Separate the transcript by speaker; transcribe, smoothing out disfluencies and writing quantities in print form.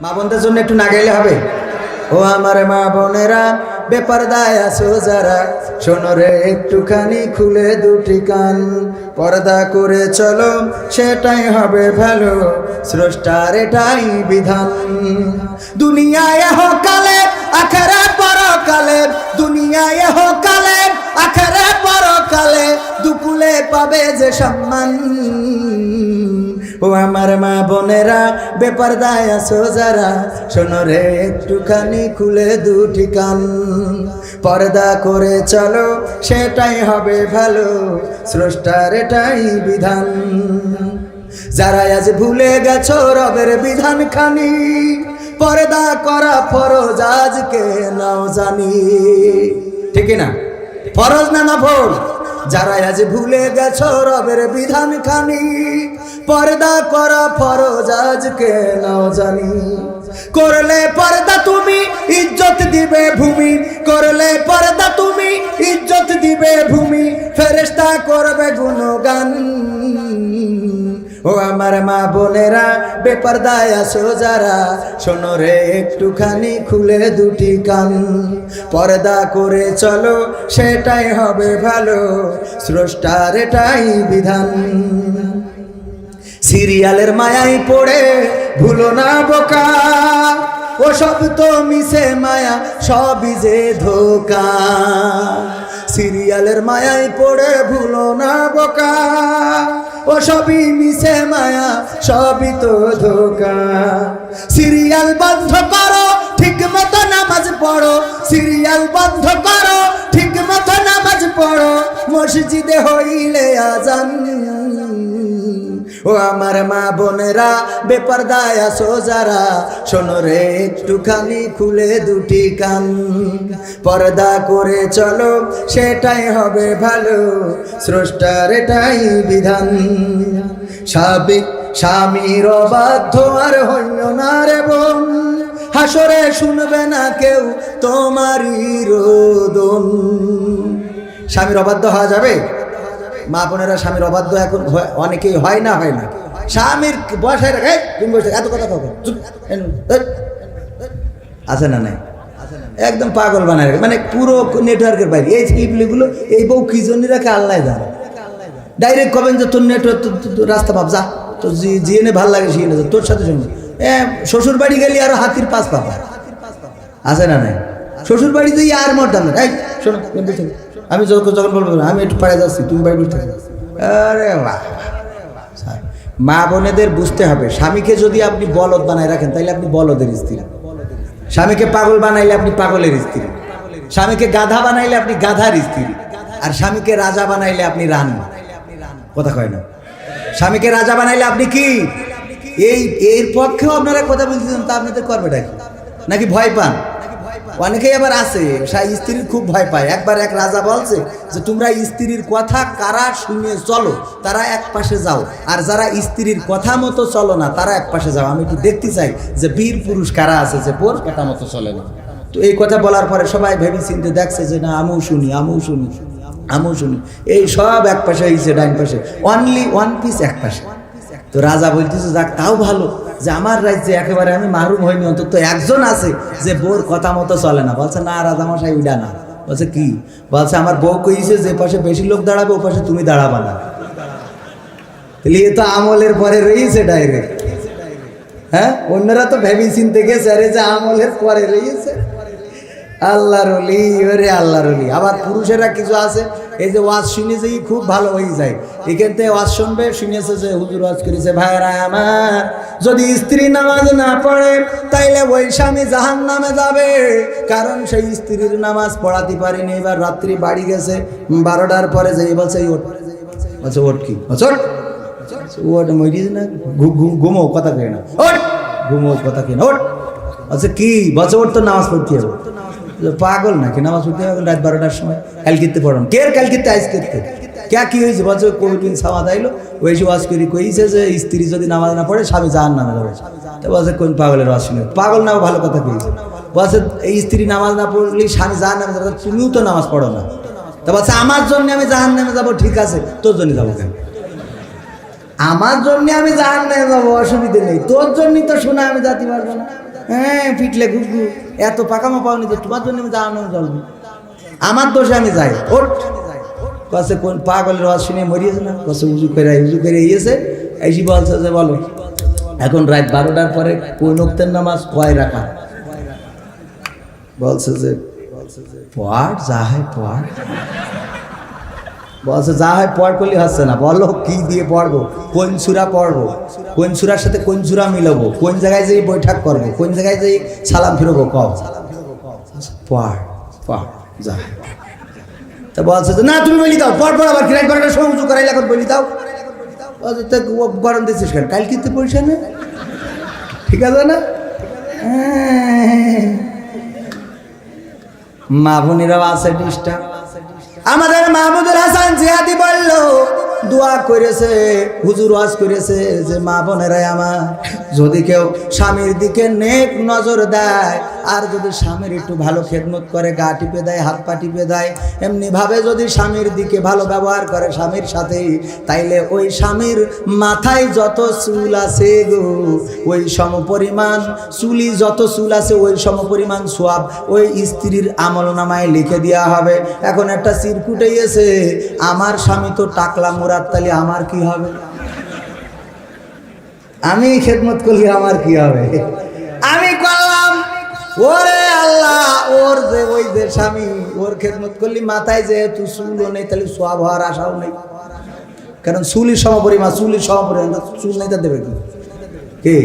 Speaker 1: মা বোনদের জন্য একটু না গাইলে হবে? ও আমার মা বোনেরা, বেপরদায় আছো যারা, শোনো রে একটুখানি খুলে দুটি কান। পর্দা করে চলো, সেটাই হবে ভালো, স্রষ্টার এটাই বিধান। দুনিয়ায় হোকালে আখেরে পরকালে, দুনিয়ায় হোকালে আখেরে পরকালে, দুকুলে পাবে যে সম্মান। ও আমার মা বোনেরা, বেপরদায় আছো যারা, শোনো রে একটুখানি খুলে দুটি কান। পর্দা করে চলো, সেটাই হবে ভালো, স্রষ্টার এটাই বিধান। যারা আজ ভুলে গেছো রবের বিধান খানি, পর্দা করা ফরজ আজকে নাও জানি। ঠিক না? ফরজ না নফল? যারা আজ ভুলে গেছো রবের বিধান খানি, পর্দা করা ফরজ আজকে নাও জানি। করলে পর্দা তুমি ইজ্জত দিবে ভূমি, করলে পর্দা তুমি ইজ্জত দিবে ভূমি, ফেরেশতা করবে গুণগান। ও আমার মা বোনেরা, বেপরদায় আছো যারা, শোনো রে একটুখানি খুলে দুটি কান। পর্দা করে চলো, সেটাই হবে ভালো, স্রষ্টার এটাই বিধান। সিরিয়ালের মায়ায় পড়ে ভুলো না বোকা, ও সব তো মিশে মায়া, সবই যে ধোকা। সিরিয়ালের মায়ায় পড়ে ভুলো না বোকা, ও সবই মিশে মায়া, সবই তো ধোকা। সিরিয়াল বন্ধ করো, ঠিক মতো নামাজ পড়ো, সিরিয়াল বন্ধ করো, ঠিক মতো নামাজ পড়ো, মসজিদে হইলে আজান। ও আমার মা বোনেরা, বেপরদায় আছো যারা, শোনো রে একটুখানি খুলে দুটি কান। পর্দা করে চলো, সেটাই হবে ভালো, স্রষ্টার এটাই বিধান। স্বামীর অবাধ্য আর হইল না রে বোন, হাসরে শুনবে না কেউ তোমারই রোদন। স্বামীর অবাধ্য হওয়া যাবে? মা বোনেরা, স্বামীর অবাধ্য এখন অনেকেই হয় না, হয় না। স্বামীর বসায় রাখে, তুমি বসে এত কথা কখন আছে না? নাই, একদম পাগল বানায় রাখে, মানে পুরো নেটওয়ার্কের বাইরে। এই স্লিপলিগুলো এই বউ কি জন্য রাখে আল্লাহ জানে। ডাইরেক্ট কবেন যে তোর নেটওয়ার্ক, রাস্তা ভাব যা, তোর জিএনে ভাল লাগে শিখে যা, তোর সাথে সঙ্গে শ্বশুর বাড়ি গেলে আরো হাতির পাঁচ পাপা আছে না? নাই, শ্বশুর বাড়ি দিয়ে আর মরতাম না। এই শোনো, আমি যখন বলবো আমি একটু পাড়ে যাচ্ছি, তুমি বাড়ি বসে থাকো। আরে বাহ! মা বোনেদের বুঝতে হবে, স্বামীকে যদি আপনি বলদ বানায় রাখেন তাহলে আপনি বলদের স্ত্রী, স্বামীকে পাগল বানাইলে আপনি পাগলের স্ত্রী, স্বামীকে গাধা বানাইলে আপনি গাধার স্ত্রী, আর স্বামীকে রাজা বানাইলে আপনি রানী। কথা কয় না? স্বামীকে রাজা বানাইলে আপনি কি? এর পক্ষেও আপনারা কথা বলতেছেন, তা আপনাদের করবেটা কি? নাকি ভয় পান? অনেকেই আবার আছে স্ত্রীর খুব ভয় পায়। একবার এক রাজা বলছে যে তোমরা স্ত্রীর কথা কারা শুনে চলো তারা এক পাশে যাও, আর যারা স্ত্রীর কথা মতো চলো না তারা এক পাশে যাও। আমি একটু দেখতে চাই যে বীর পুরুষ কারা আছে যে বোর কথা মতো চলে না। তো এই কথা বলার পরে সবাই ভেবে চিন্তে দেখছে যে না, আমিও শুনি, আমিও শুনি, আমিও শুনি, এই সব এক পাশে হয়েছে, ডাইন পাশে অনলি ওয়ান পিস এক পাশে। তো রাজা বলতেছে যাক, তাও ভালো যে আমার রাজ্যে একেবারে আমি মাহরুম হইনি, অন্তত একজন আছে যে বোর কথা মতো চলে না। বলছে না রাজামশাই, ওইটা না। বলছে কি? বলছে আমার বউ কইছে যে পাশে বেশি লোক দাঁড়াবে ও পাশে তুমি দাঁড়াবা না। তাহলে এ তো আমলের পরে রয়েছে ডাইরেক্ট। হ্যাঁ, অন্যরা তো ভেবে চিনতে গেছে, আরে যে আমলের পরে রয়েছে। আল্লাহর ওলি, ওরে আল্লাহর ওলি। আবার পুরুষেরা কিছু আছে, এই যে ওয়াজ শুনে যেই খুব ভালো হয়ে যায়, এখান থেকে ওয়াজ শুনবে, শুনেছে যে হুজুর ওয়াজ করেছে, ভাইরা আমার যদি স্ত্রী নামাজ না পড়ে তাইলে ওই স্বামী জাহান্নামে যাবে, কারণ সেই স্ত্রীর নামাজ পড়াতে পারিনি। এবার রাত্রি বাড়ি গেছে 12টার পরে যে বলছে ওঠ, বলছে ওঠ কি? ওঠ মরিস না, ঘুমো কথা কে না, ওঠ ঘুমো কথা কে না, ওঠ। আচ্ছা কি? বলছে ওর তো নামাজ পড়তে হবে। পাগল নাকি? নামাজ পড়তে হবে রাত 12টার সময়? কালকিতে পড়াম কে? কালকিতে আইস করতে ক্যা কি হয়েছে? বলছে কোভিড সামাদ আইলো, ওই সে ওয়াজ করি কইছে যে স্ত্রী যদি নামাজ না পড়ে স্বামী জাহান্নামে যাবে। তো বলছে কোন পাগলের ওয়াজ শুনে? পাগল না, ভালো কথা কইছে। বলছে এই স্ত্রী নামাজ না পড়লে স্বামী জাহান্নামে যাবে, তুমিও তো নামাজ পড়ো না। তো বলছে আমার জন্য আমি জাহান্নামে যাবো। ঠিক আছে, তোর জন্য যাবো কেন? আমার জন্য আমি জাহান্নামে যাবো, অসুবিধে নেই, তোর জন্যই তো শোনা আমি যাতে পারবো না। হ্যাঁ পিটলে ঘুঘু, এত পাকামো পাওনি যে তোমার জন্য আমি জাহান্নামে জ্বলবো, আমার দোষে আমি যাই। ওঠ কসে কোন পাগলের রস শুনে মরিয়েছে না, কসে উজু করে ইয়েছে, এসে বলছে যে বলো এখন রাত 12টার পরে কোন ওক্তের নামাজ কয় রাখা? বলছে যে পড় যা হয় পড়। বলছে যা হয় পড় করলে হচ্ছে না, বলো কি দিয়ে পড়বো, কোন সূরা পড়বো, কোন সূরার সাথে কোন সূরা মিলাবো, কোন জায়গায় যেয়ে বৈঠক করবো, কোন জায়গায় যেয়ে সালাম ফিরবো, কও পড় পড় যা। তা বলছে যে না তুমি বলি দাও, পড় পড়, আবার কিরাই করে সময় উঁচু করাই এখন বলি দাও। গরম দিচ্ছিস কেন, কাল কিন্তু পয়সা নেই, ঠিক আছে না? মা বোনেরাও আছে ডিস্টার্ব। আমাদের মাহমুদুল হাসান জিহাদি বলল, দোয়া করেছে, হুজুর ওয়াজ করেছে যে মা বোনেরাই আমার, যদি কেউ স্বামীর দিকে নেক নজর দেয়, আর যদি স্বামীর একটু ভালো খেদমত করে, গা টিপে দেয়, হাত পা টিপে দেয়, এমনি ভাবে যদি স্বামীর দিকে ভালো ব্যবহার করে স্বামীর সাথে, তাইলে ওই স্বামীর মাথায় যত চুল আছে গো, ওই সমপরিমাণ চুলি যত চুল আছে ওই সমপরিমাণ সোয়াব ওই স্ত্রীর আমল নামায় লিখে দেওয়া হবে। এখন একটা চিরকুটে এসে, আমার স্বামী তো টাকলা মুরাদ, তাহলে আমার কি হবে? আমি খেদমত করলে আমার কি হবে? আমি করলাম, ওরে আল্লাহ, ওর যে ওই যে স্বামী, ওর খেদমত করলি মাথায় যেহেতু চুলও নেই, তাহলে সোয়াব হওয়ার আশাও নেই, কারণ চুলির সমপরিমাণ, চুলির সমপরিমাণ চুল নেই, তা দেবে কি?